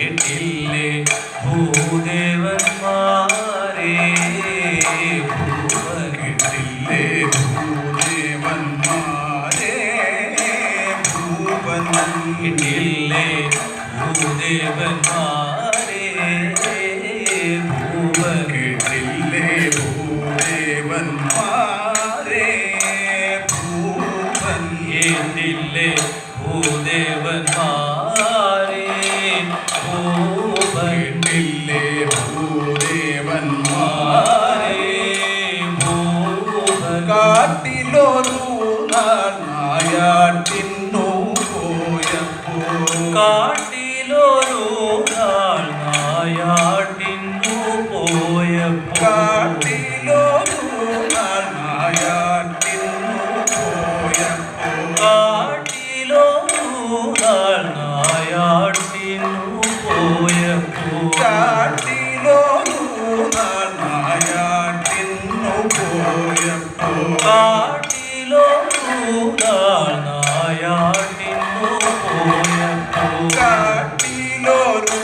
കേട്ടില്ലേ ഭൂദേവന്മാരെ ഭൂവൻ കേട്ടില്ലേ ഭൂദേവന്മാരെ ഭൂവൻ കേട്ടില്ലേ ഭൂദേവന്മാരെ ഭൂവൻ കേട്ടില്ലേ ഭൂദേവന്മാരെ ഭൂവൻ കേട്ടില്ലേ ഭൂദേവന്മാരെ ഭൂവൻ കേട്ടില്ലേ ഭൂദേവന്മാരെ ഭൂവൻ കാട്ടിലൊരു നായാട്ടിന്നു പോയപ്പോൾ കാട്ടിലൊരു നാൾ നായാട്ടിന്നു പോയപ്പോൾ കാട്ടിലൊരു നായാട്ടിന്നു പോയപ്പോൾ കാട്ടിലൊരു നാൾ നായാട്ടിന്നു പോയപ്പോൾ കാട്ടിലൊരു നായാട്ടിന്നു പോയപ്പോൾ കാട്ടിലൊരു നാൾ നായാട്ടിന്നു പോയപ്പോൾ കാട്ടിലൊരു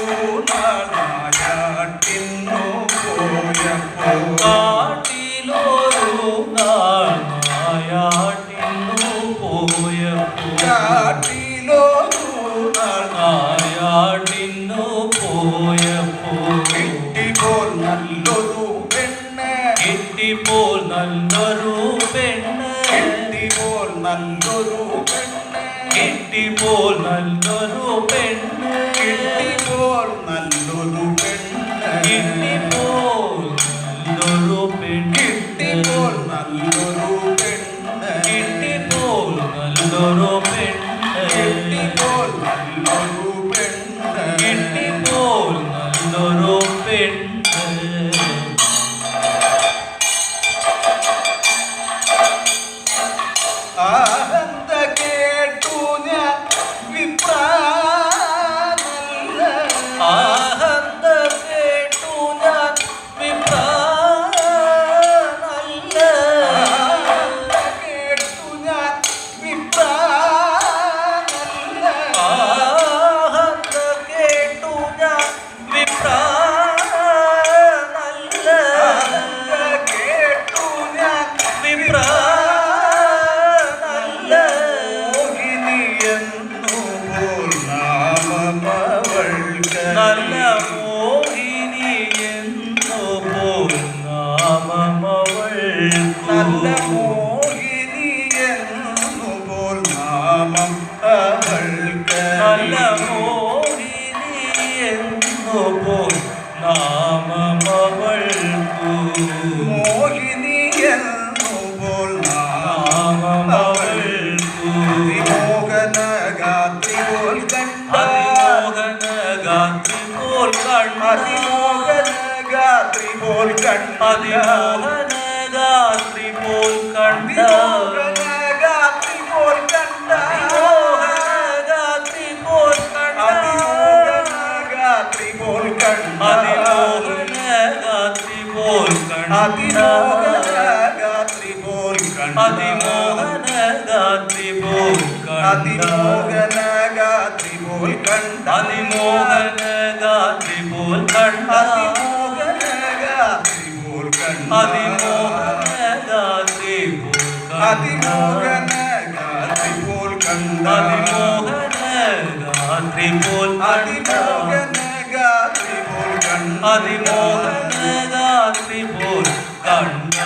നായാട്ടിന്നു പോയപ്പോൾ കാട്ടിലൊരു നാൾ നായാട്ടിന്നു പോയപ്പോൾ കാട്ടിലൊരു നായാട്ടിന്നു പോയപ്പോൾ കിട്ടിപ്പോൾ നല്ലൊരു പെണ്ണ് കിട്ടിപ്പോൾ നല്ലൊരു പെണ്ണ് കിട്ടിപ്പോൾ നല്ലൊരു പെണ്ണ് കിട്ടിപ്പോൾ നല്ലൊരു പെണ്ണ് കിട്ടിപ്പോൾ നല്ലൊരു പെണ്ണ് കിട്ടിപ്പോൾ നല്ലൊരു പെണ്ണ് കിട്ടിപ്പോൾ നല്ലൊരു പെണ്ണ് കിട്ടിപ്പോൾ നല്ലൊരു പെണ്ണ് കിട്ടിപ്പോൾ നല്ലൊരു പെണ്ണ് കിട്ടിപ്പോൾ നല്ലൊരു പെണ്ണ് ആനന്ദ കേട്ടു ഞാൻ വിപ്രാനല്ല ആനന്ദ കേട്ടു ഞാൻ വിപ്രാനല്ല ആനന്ദ കേട്ടു ഞാൻ വിപ്രാനല്ല ആനന്ദ കേട്ടു ഞാൻ വിപ്രാനല്ല ആനന്ദ കേട്ടു ഞാൻ വിപ്രാനല്ല മോഹിനിയെന്നുപോൽ നാമമവൾക്ക് നല്ല മോഹിനി എന്നുപോൽ നാമമവൾക്കു നല്ല മോഹിനിയെന്നുപോൽ നാമം അവൾക്ക് നല്ല മോഹിനി എന്നുപോൽ നാമമവൾക്കു മോഹിനിയെന്നുപോൽ നാമം നാമമവൾക്കു അതിമോഹന ഗാത്രി പോൽ കണ്ട അതിമോഹന ഗാത്രി പോൽ കണ്ട അതിമോഹന ഗാത്രി പോൽ കണ്ട അതിമോഹന ഗാത്രി പോൽ കണ്ട അതിമോഹന ഗാത്രി പോൽ കണ്ട അതിമോഹന ഗാത്രി പോൽ കണ്ട അതിമോഹന ഗാത്രി പോൽ കണ്ട അതിമോഹന ഗാത്രി പോൽ കണ്ട അതിമോഹന ഗാത്രി പോൽ കണ്ട അതിമോഹന ഗാത്രി പോൽ കണ്ട അതിമോഹന ഗാത്രി പോൽ കണ്ട അതിമോഹന ഗാത്രി പോൽ കണ്ട അതിമോഹന ഗാത്രി പോൽ കണ്ട അതിമോഹന ഗാത്രി പോൽ കണ്ട അതിമോഹന ഗാത്രി പോൽ കണ്ട അതിമോഹന ഗാത്രി പോൽ കണ്ട അതിമോഹന ഗാത്രി പോൽ കണ്ട അതിമോഹന ഗാത്രി പോൽ കണ്ട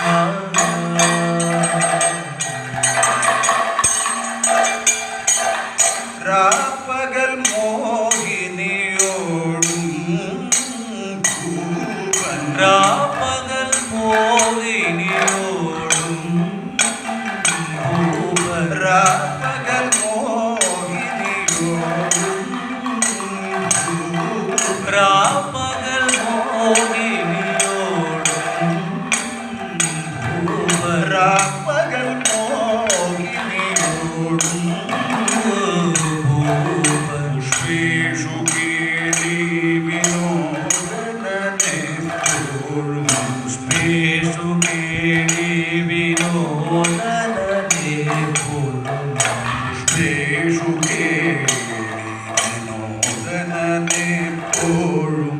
രാപ്പകൽ മോഹിനിയോടും ഭൂവൻ രാപ്പകൽ മോഹിനിയോടും ഭൂവൻ രാപ്പകൽ മോഹിനിയോടും ഭൂവൻ രാപ്പകൽ മോഹിനിയോടും ഭൂവൻ രാപ്പകൽ മോഹിനിയോടും പുഷ്പേഷു കേളി വിനോദനേസ്തോഴും എപ്പോഴും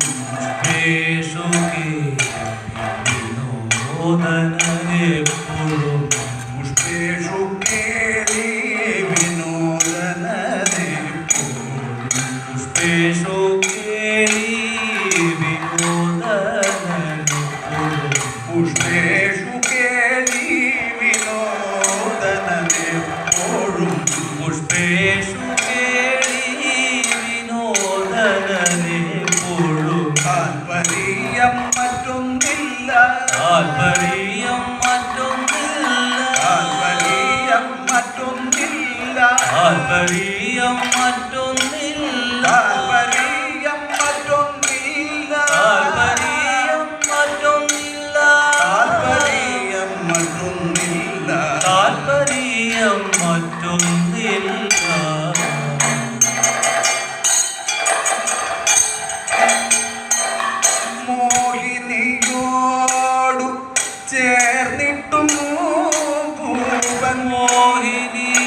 വിനോദനെപ്പോഴും പുഷ്പേഷു കേളി വിനോദനതെപ്പോഴും പുഷ്പേഷു കേളി വിനോദനെപ്പോഴും പുഷ്പേഷു കേളി വിനോദനതെപ്പോഴും പുഷ്പേഷു കേളി വിനോദനെപ്പോഴും താൽപര്യം മറ്റൊന്നില്ല താൽപര്യം മറ്റൊന്നില്ല താൽപര്യം മറ്റൊന്നില്ല താൽപര്യം മറ്റൊന്നില്ല താൽപര്യം മറ്റൊന്നില്ല താൽപര്യം മറ്റൊന്നില്ല താൽപര്യം മറ്റൊന്നില്ല താൽപര്യം മറ്റൊന്നില്ല മോഹിനിയോടു ചേർന്നിട്ടും ഭൂപൻ മോഹിനിയോടു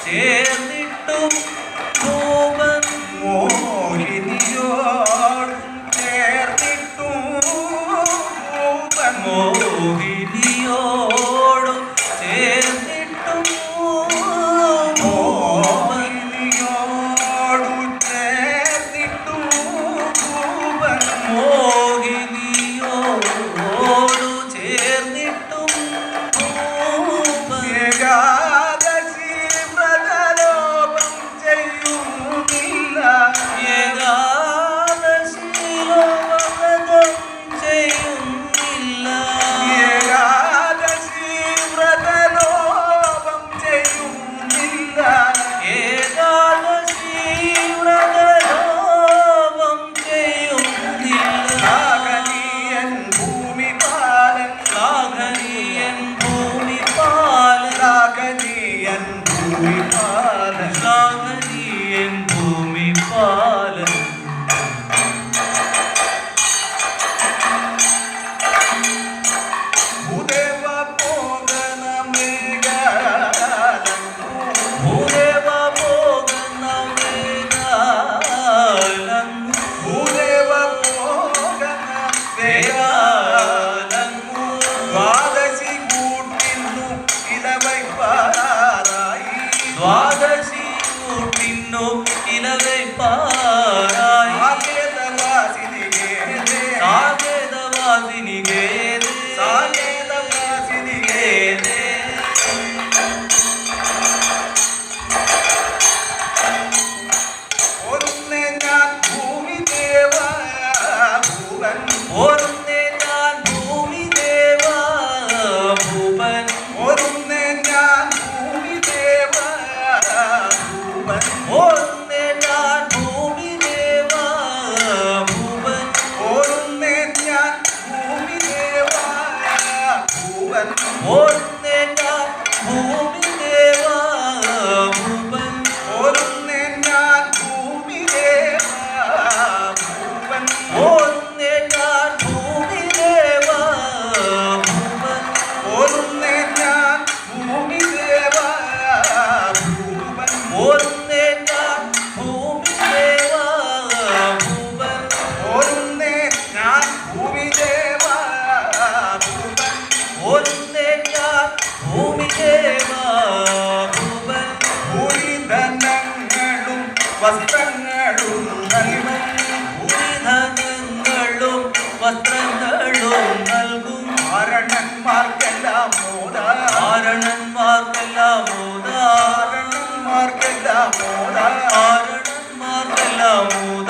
ചേർന്നിട്ടും ഭൂപൻ മോഹിനിയോടു ചേർന്നിട്ടും ഭൂപൻ മോഹിനിയോടു ചേർന്നിട്ടും ഭൂപൻ മോഹിനിയോടു ചേർന്നിട്ടും ഭൂപൻ മോഹിനിയോടു ചേർന്നിട്ടും ഭൂപൻ ഏകാദശി വ്രതലോപം ചെയ്യുന്നില്ല ഏകാദശിലോകവ്രതം ചെയ്യുന്നില്ല ഏകാദശി വ്രതലോപം ചെയ്യുന്നില്ല ഏകാദശി വ്രതലോപം ചെയ്യുന്നില്ല സാഗരീയൻ ഭൂമിപാലൻ സാഗരീയൻ ഭൂമിപാലൻ സാഗരീയൻ ഭൂമിപാലൻ സാഗരീയൻ ഭൂമിപാലൻ ഭൂദേവ പോകന മൃഗാലൻ ഭൂദേവ പോകുന്ന വേഗാലൻ ഭൂദേവ പോകന വേഗാലൻ ദ്വാദശി കൂട്ടിന്നു ഇലവൈപ്പാറായി ദ്വാദശി കൂട്ടിന്നു ഇലവൈപ്പാറായി സാകേതവാസിനികേതേ സാകേതവാസിനികേതേ സാകേതവാസിനികേതേ ഒന്നേ ഞാൻ ഭൂമിദേവ ഭൂവൻ ഒന്നേ ഞാൻ ഭൂമിദേവ ഭൂപൻ ഒന്നേ ഞാൻ ഭൂമിദേവ ഭൂവൻ ഒന്നേ ഞാൻ ഭൂമിദേവ ഭൂപൻ ഒന്നേ ഞാൻ ഭൂമിദേവ ഭൂവൻ ഒന്നേ ഞാൻ ഭൂമിദേവ ഭൂപൻ ഒന്നേ ഞാൻ ഭൂമിദേവ ഭൂവൻ ഒന്നേ ഞാൻ ഭൂമിദേവ ഭൂപൻ ഒന്നേ ഞാൻ ഭൂമിദേവ ഭൂവൻ ഒന്നേ ഞാൻ ഭൂമിദേവ ഭൂപൻ ഒന്നേ ഞാൻ ഭൂമിദേവ ഭൂവൻ ഒന്നേ ഞാൻ ഭൂമിദേവ ഭൂപൻ ഭൂരിധനങ്ങളും വസ്ത്രങ്ങളും നൽകും ഭൂരിധനങ്ങളും വസ്ത്രങ്ങളും നൽകും ആരണന്മാർക്കെല്ലാം മോദ ആരണന്മാർക്കെല്ലാം മോദ ആരണന്മാർക്കെല്ലാം മോദ ആരണന്മാർക്കെല്ലാം മോദ